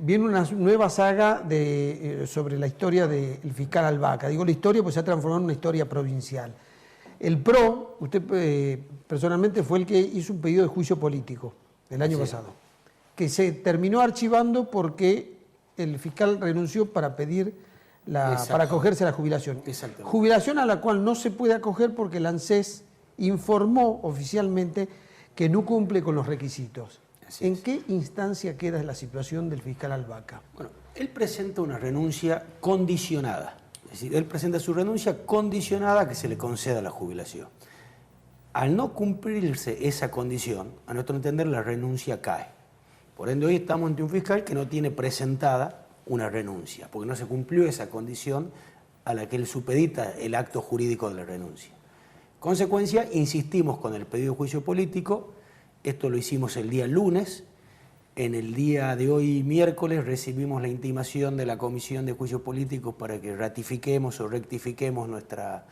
viene una nueva saga sobre la historia del fiscal Albaca. Digo la historia porque se ha transformado en una historia provincial. El PRO, usted personalmente fue el que hizo un pedido de juicio político el año pasado, que se terminó archivando porque el fiscal renunció para pedir para acogerse a la jubilación. Jubilación a la cual no se puede acoger porque el ANSES informó oficialmente que no cumple con los requisitos. ¿En qué instancia queda la situación del fiscal Albaca? Bueno, él presenta una renuncia condicionada. Es decir, él presenta su renuncia condicionada a que se le conceda la jubilación. Al no cumplirse esa condición, a nuestro entender, la renuncia cae. Por ende, hoy estamos ante un fiscal que no tiene presentada una renuncia, porque no se cumplió esa condición a la que él supedita el acto jurídico de la renuncia. Consecuencia, insistimos con el pedido de juicio político. Esto lo hicimos el día lunes. En el día de hoy, miércoles, recibimos la intimación de la Comisión de Juicios Políticos para que ratifiquemos o rectifiquemos nuestra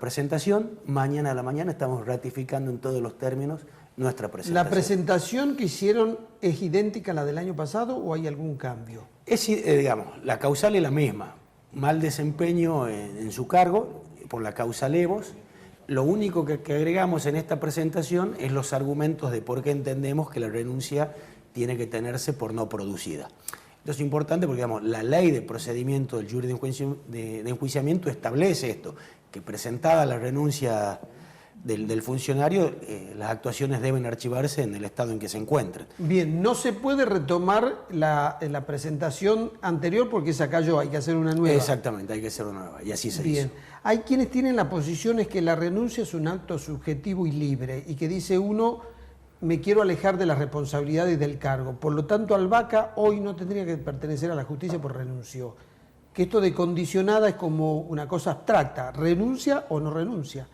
presentación. Mañana a la mañana estamos ratificando en todos los términos nuestra presentación. ¿La presentación que hicieron es idéntica a la del año pasado o hay algún cambio? Digamos, la causal es la misma. Mal desempeño en su cargo, por la causa Levos. Lo único que agregamos en esta presentación es los argumentos de por qué entendemos que la renuncia tiene que tenerse por no producida. Esto es importante porque, digamos, la ley de procedimiento del jury de enjuiciamiento establece esto, que presentada la renuncia del funcionario, las actuaciones deben archivarse en el estado en que se encuentren. Bien, no se puede retomar la presentación anterior porque esa cayó, hay que hacer una nueva. Exactamente, hay que hacer una nueva, y así se hizo. Bien, hay quienes tienen la posición es que la renuncia es un acto subjetivo y libre, y que dice uno, me quiero alejar de las responsabilidades del cargo, por lo tanto Albaca hoy no tendría que pertenecer a la justicia por renunció. Que esto de condicionada es como una cosa abstracta, renuncia o no renuncia.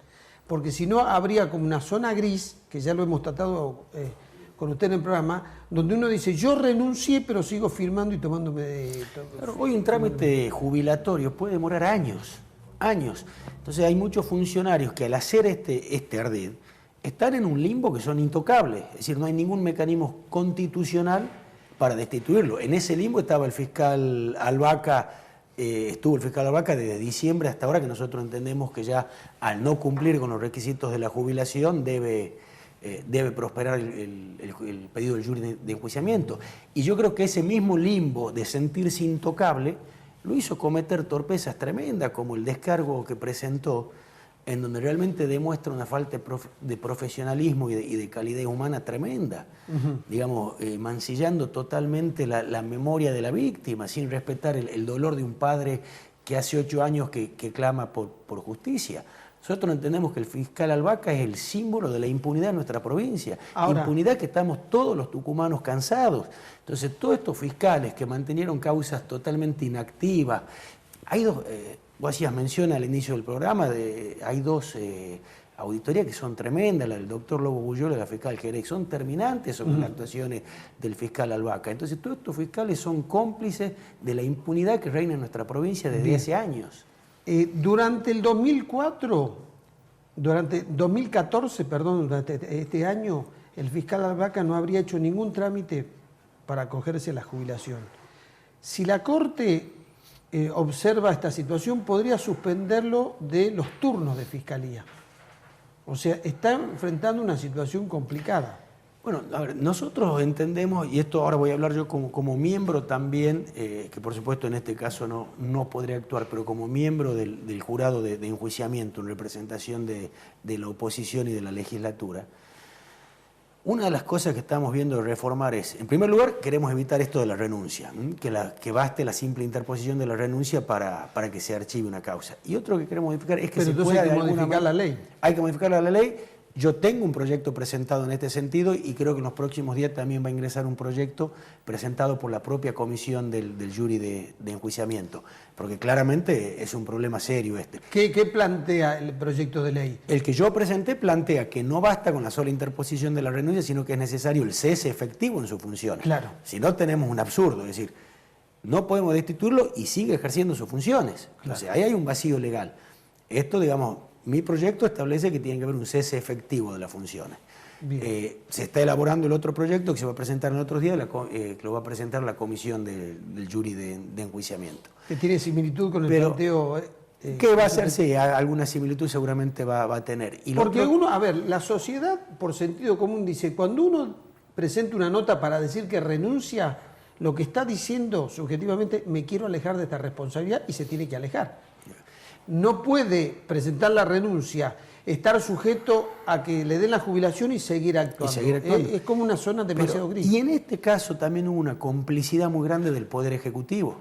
Porque si no habría como una zona gris, que ya lo hemos tratado con usted en el programa, donde uno dice, yo renuncié pero sigo firmando y tomándome... Claro, hoy un trámite jubilatorio puede demorar años. Entonces hay muchos funcionarios que al hacer este ardid, están en un limbo que son intocables. Es decir, no hay ningún mecanismo constitucional para destituirlo. En ese limbo estaba el fiscal Albaca. Estuvo el fiscal Albaca desde diciembre hasta ahora, que nosotros entendemos que ya al no cumplir con los requisitos de la jubilación debe prosperar el pedido del jury de enjuiciamiento. Y yo creo que ese mismo limbo de sentirse intocable lo hizo cometer torpezas tremendas, como el descargo que presentó, en donde realmente demuestra una falta de profesionalismo y de calidad humana tremenda, digamos, mancillando totalmente la memoria de la víctima, sin respetar el dolor de un padre que hace 8 años que clama por justicia. Nosotros entendemos que el fiscal Albaca es el símbolo de la impunidad en nuestra provincia. Ahora, impunidad que estamos todos los tucumanos cansados. Entonces, todos estos fiscales que mantenieron causas totalmente inactivas, hay dos... Vos hacías mención al inicio del programa, hay dos auditorías que son tremendas, la del doctor Lobo Buyola y la fiscal Jerez, son terminantes sobre las actuaciones del fiscal Albaca. Entonces todos estos fiscales son cómplices de la impunidad que reina en nuestra provincia desde hace años. Durante el 2014, durante este año, el fiscal Albaca no habría hecho ningún trámite para acogerse a la jubilación. Si la Corte... observa esta situación, podría suspenderlo de los turnos de fiscalía. O sea, está enfrentando una situación complicada. Bueno, a ver, nosotros entendemos, y esto ahora voy a hablar yo como miembro también, que por supuesto en este caso no podré actuar, pero como miembro del jurado de enjuiciamiento en representación de la oposición y de la legislatura. Una de las cosas que estamos viendo de reformar es, en primer lugar, queremos evitar esto de la renuncia, que baste la simple interposición de la renuncia para que se archive una causa. Y otro que queremos modificar es que se pueda de modificar la ley. Hay que modificar la ley. Yo tengo un proyecto presentado en este sentido y creo que en los próximos días también va a ingresar un proyecto presentado por la propia comisión del jury de enjuiciamiento, porque claramente es un problema serio este. ¿Qué plantea el proyecto de ley? El que yo presenté plantea que no basta con la sola interposición de la renuncia, sino que es necesario el cese efectivo en sus funciones. Claro. Si no, tenemos un absurdo, es decir, no podemos destituirlo y sigue ejerciendo sus funciones. Entonces, ahí hay un vacío legal. Esto, digamos... Mi proyecto establece que tiene que haber un cese efectivo de las funciones. Se está elaborando el otro proyecto que se va a presentar en otros días, que lo va a presentar la comisión del jury de enjuiciamiento. Que tiene similitud con el planteo... ¿Qué va a hacer? Sí, alguna similitud seguramente va a tener. Y porque uno, a ver, la sociedad por sentido común dice, cuando uno presenta una nota para decir que renuncia, lo que está diciendo subjetivamente, me quiero alejar de esta responsabilidad y se tiene que alejar. No puede presentar la renuncia, estar sujeto a que le den la jubilación y seguir actuando. Es como una zona demasiado gris. Y en este caso también hubo una complicidad muy grande del Poder Ejecutivo.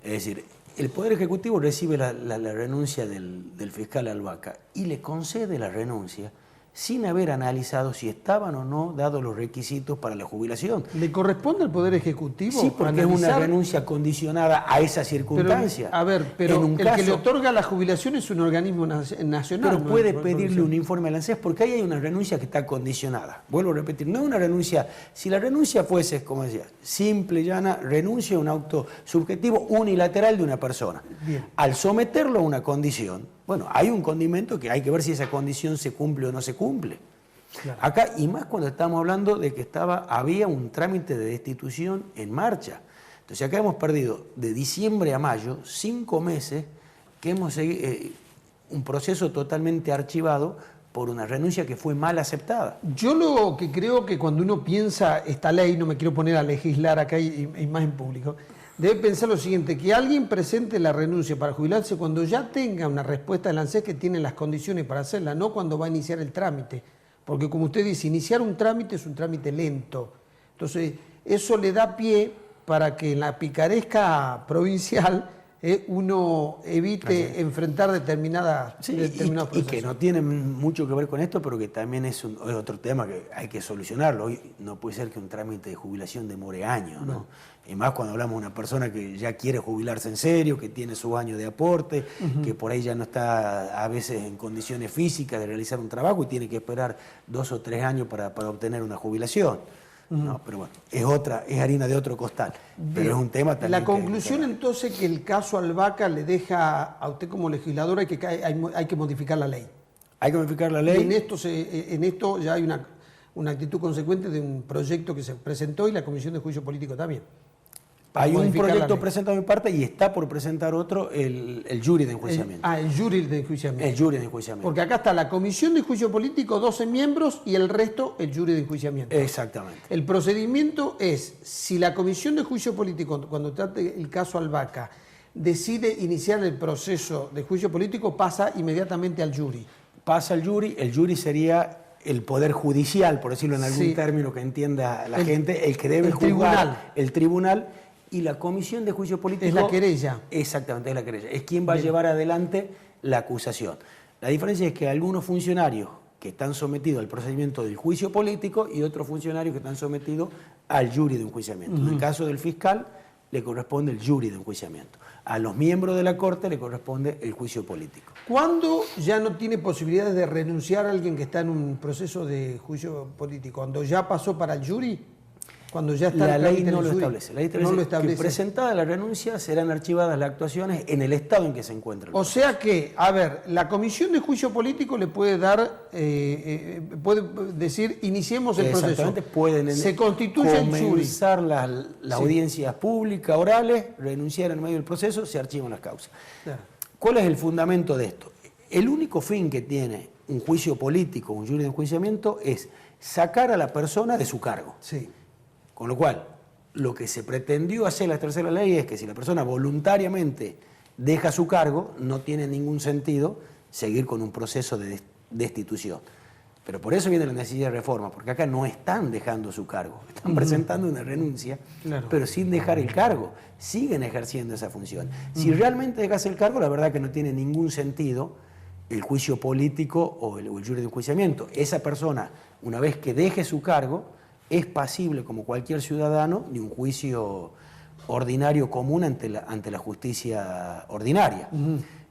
Es decir, el Poder Ejecutivo recibe la renuncia del fiscal Albaca y le concede la renuncia sin haber analizado si estaban o no dados los requisitos para la jubilación. ¿Le corresponde al Poder Ejecutivo? Sí, porque es una renuncia condicionada a esa circunstancia. Pero el que le otorga la jubilación es un organismo nacional. Pero puede pedirle un informe al ANSES porque ahí hay una renuncia que está condicionada. Vuelvo a repetir, no es una renuncia, si la renuncia fuese, como decía, simple, llana, renuncia a un auto subjetivo unilateral de una persona. Bien. Al someterlo a una condición, bueno, hay un condimento que hay que ver si esa condición se cumple o no se cumple. Claro. Acá, y más cuando estamos hablando de que había un trámite de destitución en marcha. Entonces acá hemos perdido de diciembre a mayo 5 meses que hemos seguido un proceso totalmente archivado por una renuncia que fue mal aceptada. Yo lo que creo que cuando uno piensa esta ley, no me quiero poner a legislar acá y más en público, debe pensar lo siguiente, que alguien presente la renuncia para jubilarse cuando ya tenga una respuesta del ANSES que tiene las condiciones para hacerla, no cuando va a iniciar el trámite. Porque como usted dice, iniciar un trámite es un trámite lento. Entonces, eso le da pie para que en la picaresca provincial uno evite enfrentar determinados procesos. Y que no tiene mucho que ver con esto, pero que también es otro tema que hay que solucionarlo. Hoy no puede ser que un trámite de jubilación demore años, ¿no? Y más cuando hablamos de una persona que ya quiere jubilarse en serio, que tiene su año de aporte, que por ahí ya no está a veces en condiciones físicas de realizar un trabajo y tiene que esperar 2 o 3 años para obtener una jubilación. No, pero bueno, es harina de otro costal. Bien. Pero es un tema también. La conclusión entonces que el caso Albaca le deja a usted como legislador hay que modificar la ley. Hay que modificar la ley. Y en esto ya hay una actitud consecuente de un proyecto que se presentó y la Comisión de Juicio Político también. Hay un proyecto presentado de mi parte y está por presentar otro, el jury de enjuiciamiento. El jury de enjuiciamiento. El jury de enjuiciamiento. Porque acá está la Comisión de Juicio Político, 12 miembros, y el resto, el jury de enjuiciamiento. Exactamente. El procedimiento es, si la Comisión de Juicio Político, cuando trate el caso Albaca, decide iniciar el proceso de juicio político, pasa inmediatamente al jury. Pasa al jury, el jury sería el poder judicial, por decirlo en algún término que entienda la gente, el que debe juzgar, el tribunal. Y la Comisión de Juicio Político... Es la querella. Exactamente, es la querella. Es quien va a llevar adelante la acusación. La diferencia es que algunos funcionarios que están sometidos al procedimiento del juicio político y otros funcionarios que están sometidos al jury de enjuiciamiento. En el caso del fiscal, le corresponde el jury de enjuiciamiento. A los miembros de la Corte le corresponde el juicio político. ¿Cuándo ya no tiene posibilidades de renunciar a alguien que está en un proceso de juicio político? ¿Cuando ya pasó para el jury? Cuando ya está la ley no lo establece. La ley no lo establece. Que presentada la renuncia serán archivadas las actuaciones en el estado en que se encuentra. O sea que, a ver, la Comisión de Juicio Político le puede dar, puede decir, iniciemos el proceso. Se constituye el jury. Comenzar las audiencias públicas, orales, renunciar en medio del proceso, se archivan las causas. Claro. ¿Cuál es el fundamento de esto? El único fin que tiene un juicio político, un jury de enjuiciamiento, es sacar a la persona de su cargo. Sí. Con lo cual, lo que se pretendió hacer en la tercera ley es que si la persona voluntariamente deja su cargo, no tiene ningún sentido seguir con un proceso de destitución. Pero por eso viene la necesidad de reforma, porque acá no están dejando su cargo, están presentando una renuncia, pero sin dejar el cargo, siguen ejerciendo esa función. Si realmente dejas el cargo, la verdad que no tiene ningún sentido el juicio político o el jury de enjuiciamiento. Esa persona, una vez que deje su cargo, es pasible, como cualquier ciudadano, de un juicio ordinario común ante la justicia ordinaria.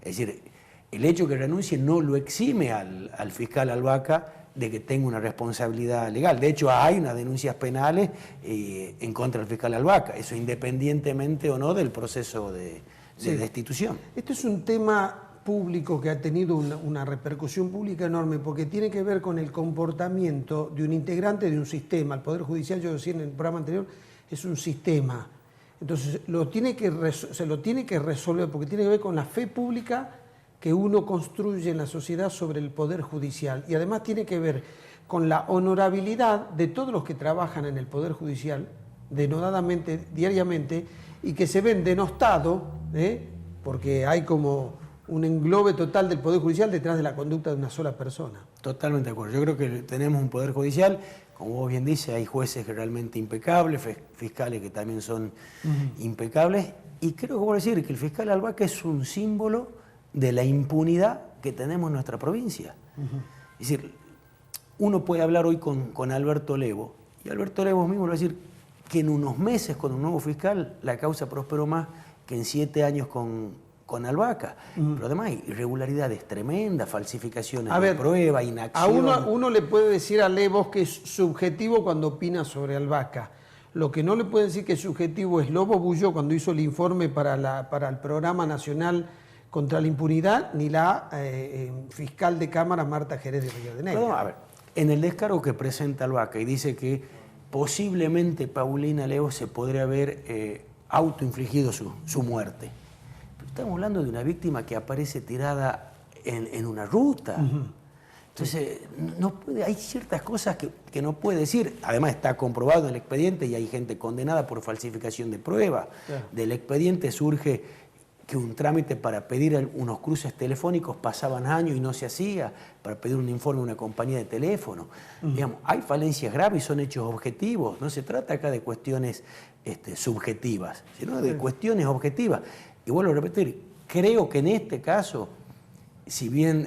Es decir, el hecho que renuncie no lo exime al fiscal Albaca de que tenga una responsabilidad legal. De hecho, hay unas denuncias penales en contra del fiscal Albaca, eso independientemente o no del proceso de destitución. Este es un tema público que ha tenido una repercusión pública enorme, porque tiene que ver con el comportamiento de un integrante de un sistema. El Poder Judicial, yo decía en el programa anterior, es un sistema. Entonces se lo tiene que resolver, porque tiene que ver con la fe pública que uno construye en la sociedad sobre el Poder Judicial. Y además tiene que ver con la honorabilidad de todos los que trabajan en el Poder Judicial, denodadamente, diariamente, y que se ven denostados, porque hay como un englobe total del Poder Judicial detrás de la conducta de una sola persona. Totalmente de acuerdo. Yo creo que tenemos un Poder Judicial, como vos bien dices, hay jueces realmente impecables, fiscales que también son impecables, y creo que voy a decir que el fiscal Albaca es un símbolo de la impunidad que tenemos en nuestra provincia. Es decir, uno puede hablar hoy con Alberto Levo, y Alberto Levo mismo le va a decir que en unos meses con un nuevo fiscal la causa prosperó más que en 7 años con Albaca. Pero además hay irregularidades tremendas, falsificaciones de prueba, inacción. A uno le puede decir a Levos que es subjetivo cuando opina sobre Albaca. Lo que no le puede decir que es subjetivo es Lobo Bulló cuando hizo el informe para el Programa Nacional contra la Impunidad, ni la fiscal de Cámara Marta Jerez de Rivadeneira. Perdón, a ver, en el descargo que presenta Albaca y dice que posiblemente Paulina Levos se podría haber autoinfligido su muerte. Pero estamos hablando de una víctima que aparece tirada en una ruta. Entonces, no puede, hay ciertas cosas que no puede decir. Además está comprobado en el expediente y hay gente condenada por falsificación de pruebas. Claro. Del expediente surge que un trámite para pedir unos cruces telefónicos pasaban años y no se hacía, para pedir un informe a una compañía de teléfono. Digamos, hay falencias graves y son hechos objetivos. No se trata acá de cuestiones subjetivas, sino de cuestiones objetivas. Y vuelvo a repetir, creo que en este caso, si bien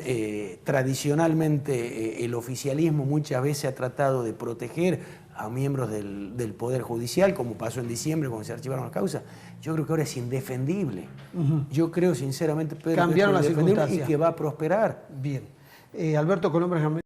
tradicionalmente el oficialismo muchas veces ha tratado de proteger a miembros del Poder Judicial, como pasó en diciembre cuando se archivaron las causas, yo creo que ahora es indefendible. Yo creo sinceramente, Pedro, cambiaron las circunstancias y que va a prosperar. Bien. Alberto Colombres